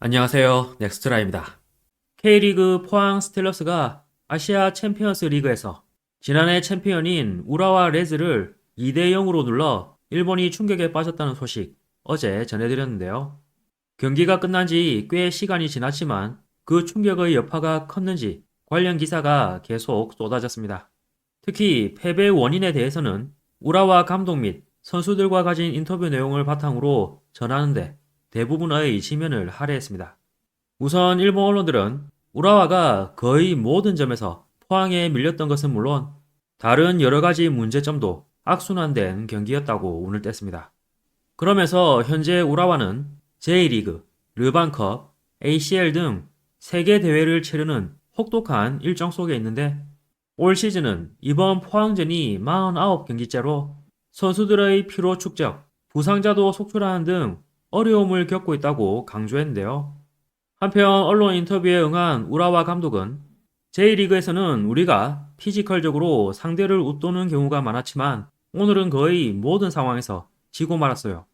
안녕하세요. 넥스트라입니다. K리그 포항 스틸러스가 아시아 챔피언스 리그에서 지난해 챔피언인 우라와 레즈를 2대 0으로 눌러 일본이 충격에 빠졌다는 소식 어제 전해드렸는데요. 경기가 끝난 지 꽤 시간이 지났지만 그 충격의 여파가 컸는지 관련 기사가 계속 쏟아졌습니다. 특히 패배 원인에 대해서는 우라와 감독 및 선수들과 가진 인터뷰 내용을 바탕으로 전하는데 대부분의 지면을 할애했습니다. 우선 일본 언론들은 우라와가 거의 모든 점에서 포항에 밀렸던 것은 물론 다른 여러 가지 문제점도 악순환된 경기였다고 운을 뗐습니다. 그러면서 현재 우라와는 J리그, 르반컵, ACL 등 세계 대회를 치르는 혹독한 일정 속에 있는데 올 시즌은 이번 포항전이 49경기째로 선수들의 피로 축적, 부상자도 속출하는 등 어려움을 겪고 있다고 강조했는데요. 한편 언론 인터뷰에 응한 우라와 감독은 J리그에서는 우리가 피지컬적으로 상대를 웃도는 경우가 많았지만 오늘은 거의 모든 상황에서 지고 말았어요.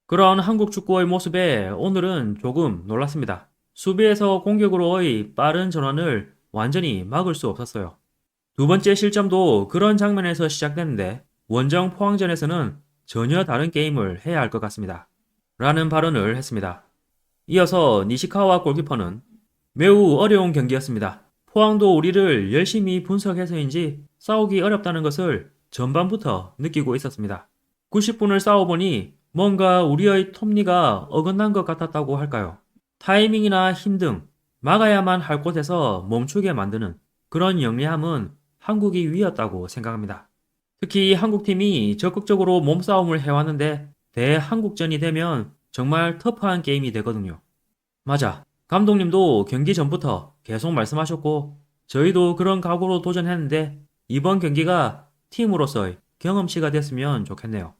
그런 한국 축구의 모습에 오늘은 조금 놀랐습니다. 수비에서 공격으로의 빠른 전환을 완전히 막을 수 없었어요. 두 번째 실점도 그런 장면에서 시작됐는데 원정 포항전에서는 전혀 다른 게임을 해야 할 것 같습니다. 라는 발언을 했습니다. 이어서 니시카와 골키퍼는 매우 어려운 경기였습니다. 포항도 우리를 열심히 분석해서인지 싸우기 어렵다는 것을 전반부터 느끼고 있었습니다. 90분을 싸워보니 뭔가 우리의 톱니가 어긋난 것 같았다고 할까요? 타이밍이나 힘 등 막아야만 할 곳에서 멈추게 만드는 그런 영리함은 한국이 위였다고 생각합니다. 특히 한국팀이 적극적으로 몸싸움을 해왔는데 대한국전이 되면 정말 터프한 게임이 되거든요. 맞아. 감독님도 경기 전부터 계속 말씀하셨고 저희도 그런 각오로 도전했는데 이번 경기가 팀으로서의 경험치가 됐으면 좋겠네요.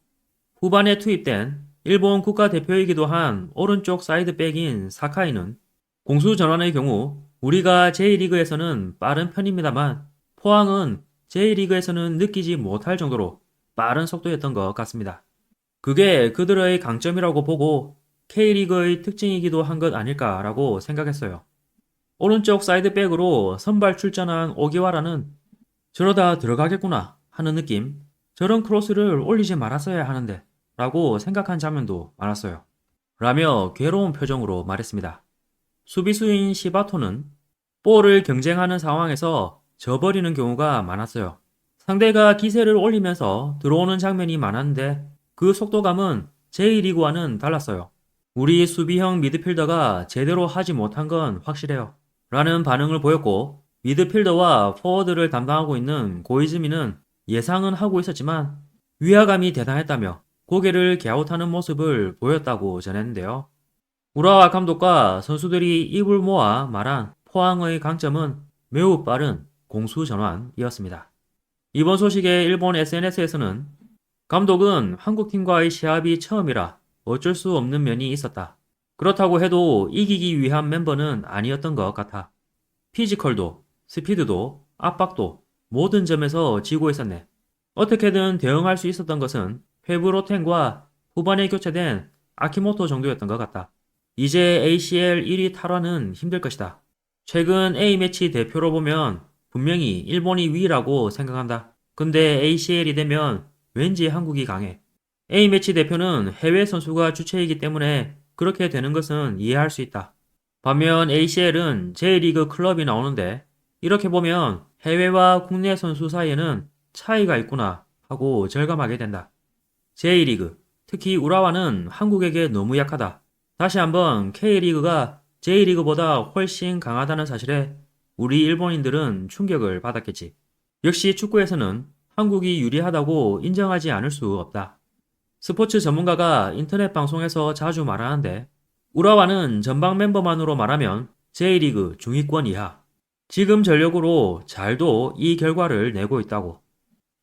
후반에 투입된 일본 국가대표이기도 한 오른쪽 사이드백인 사카이는 공수 전환의 경우 우리가 J리그에서는 빠른 편입니다만 포항은 J리그에서는 느끼지 못할 정도로 빠른 속도였던 것 같습니다. 그게 그들의 강점이라고 보고 K리그의 특징이기도 한 것 아닐까라고 생각했어요. 오른쪽 사이드백으로 선발 출전한 오기와라는 저러다 들어가겠구나 하는 느낌, 저런 크로스를 올리지 말았어야 하는데 라고 생각한 장면도 많았어요. 라며 괴로운 표정으로 말했습니다. 수비수인 시바토는 볼을 경쟁하는 상황에서 져버리는 경우가 많았어요. 상대가 기세를 올리면서 들어오는 장면이 많았는데 그 속도감은 J리그와는 달랐어요. 우리 수비형 미드필더가 제대로 하지 못한 건 확실해요. 라는 반응을 보였고 미드필더와 포워드를 담당하고 있는 고이즈미는 예상은 하고 있었지만 위화감이 대단했다며 고개를 갸웃하는 모습을 보였다고 전했는데요. 우라와 감독과 선수들이 입을 모아 말한 포항의 강점은 매우 빠른 공수 전환이었습니다. 이번 소식에 일본 SNS에서는 감독은 한국팀과의 시합이 처음이라 어쩔 수 없는 면이 있었다. 그렇다고 해도 이기기 위한 멤버는 아니었던 것 같아. 피지컬도, 스피드도, 압박도 모든 점에서 지고 있었네. 어떻게든 대응할 수 있었던 것은 페브로텐과 후반에 교체된 아키모토 정도였던 것 같다. 이제 ACL 1위 탈환은 힘들 것이다. 최근 A매치 대표로 보면 분명히 일본이 위라고 생각한다. 근데 ACL이 되면 왠지 한국이 강해. A매치 대표는 해외 선수가 주체이기 때문에 그렇게 되는 것은 이해할 수 있다. 반면 ACL은 J리그 클럽이 나오는데 이렇게 보면 해외와 국내 선수 사이에는 차이가 있구나 하고 절감하게 된다. J리그, 특히 우라와는 한국에게 너무 약하다. 다시 한번 K리그가 J리그보다 훨씬 강하다는 사실에 우리 일본인들은 충격을 받았겠지. 역시 축구에서는 한국이 유리하다고 인정하지 않을 수 없다. 스포츠 전문가가 인터넷 방송에서 자주 말하는데 우라와는 전방 멤버만으로 말하면 J리그 중위권 이하. 지금 전력으로 잘도 이 결과를 내고 있다고.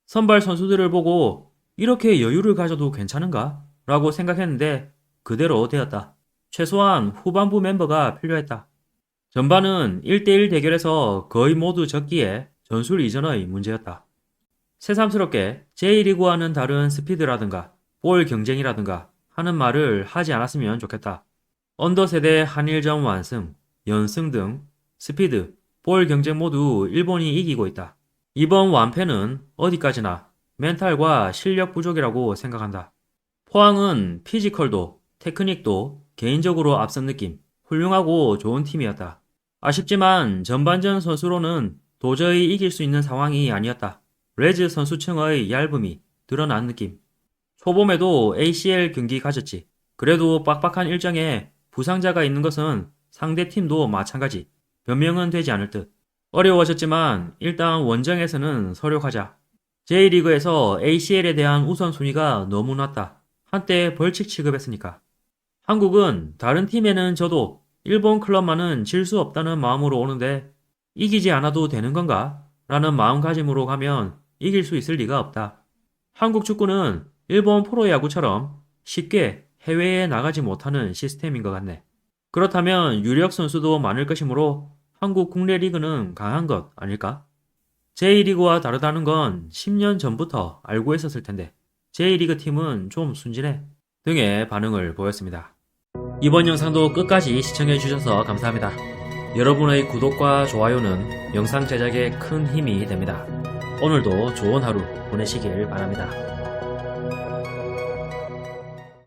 선발 선수들을 보고 이렇게 여유를 가져도 괜찮은가? 라고 생각했는데 그대로 되었다. 최소한 후반부 멤버가 필요했다. 전반은 1대1 대결에서 거의 모두 졌기에 전술 이전의 문제였다. 새삼스럽게 J리그와는 다른 스피드라든가 볼 경쟁이라든가 하는 말을 하지 않았으면 좋겠다. 언더세대 한일전 완승, 연승 등 스피드, 볼 경쟁 모두 일본이 이기고 있다. 이번 완패는 어디까지나 멘탈과 실력 부족이라고 생각한다. 포항은 피지컬도 테크닉도 개인적으로 앞선 느낌, 훌륭하고 좋은 팀이었다. 아쉽지만 전반전 선수로는 도저히 이길 수 있는 상황이 아니었다. 레즈 선수층의 얇음이 드러난 느낌. 초봄에도 ACL 경기 가졌지. 그래도 빡빡한 일정에 부상자가 있는 것은 상대 팀도 마찬가지. 변명은 되지 않을 듯. 어려워졌지만 일단 원정에서는 서력하자. J리그에서 ACL에 대한 우선순위가 너무 낮다. 한때 벌칙 취급했으니까. 한국은 다른 팀에는 져도 일본 클럽만은 질 수 없다는 마음으로 오는데 이기지 않아도 되는 건가? 라는 마음가짐으로 가면 이길 수 있을 리가 없다. 한국 축구는 일본 프로야구처럼 쉽게 해외에 나가지 못하는 시스템인 것 같네. 그렇다면 유력 선수도 많을 것이므로 한국 국내 리그는 강한 것 아닐까? J리그와 다르다는 건 10년 전부터 알고 있었을 텐데 J리그 팀은 좀 순진해 등의 반응을 보였습니다. 이번 영상도 끝까지 시청해주셔서 감사합니다. 여러분의 구독과 좋아요는 영상 제작에 큰 힘이 됩니다. 오늘도 좋은 하루 보내시길 바랍니다.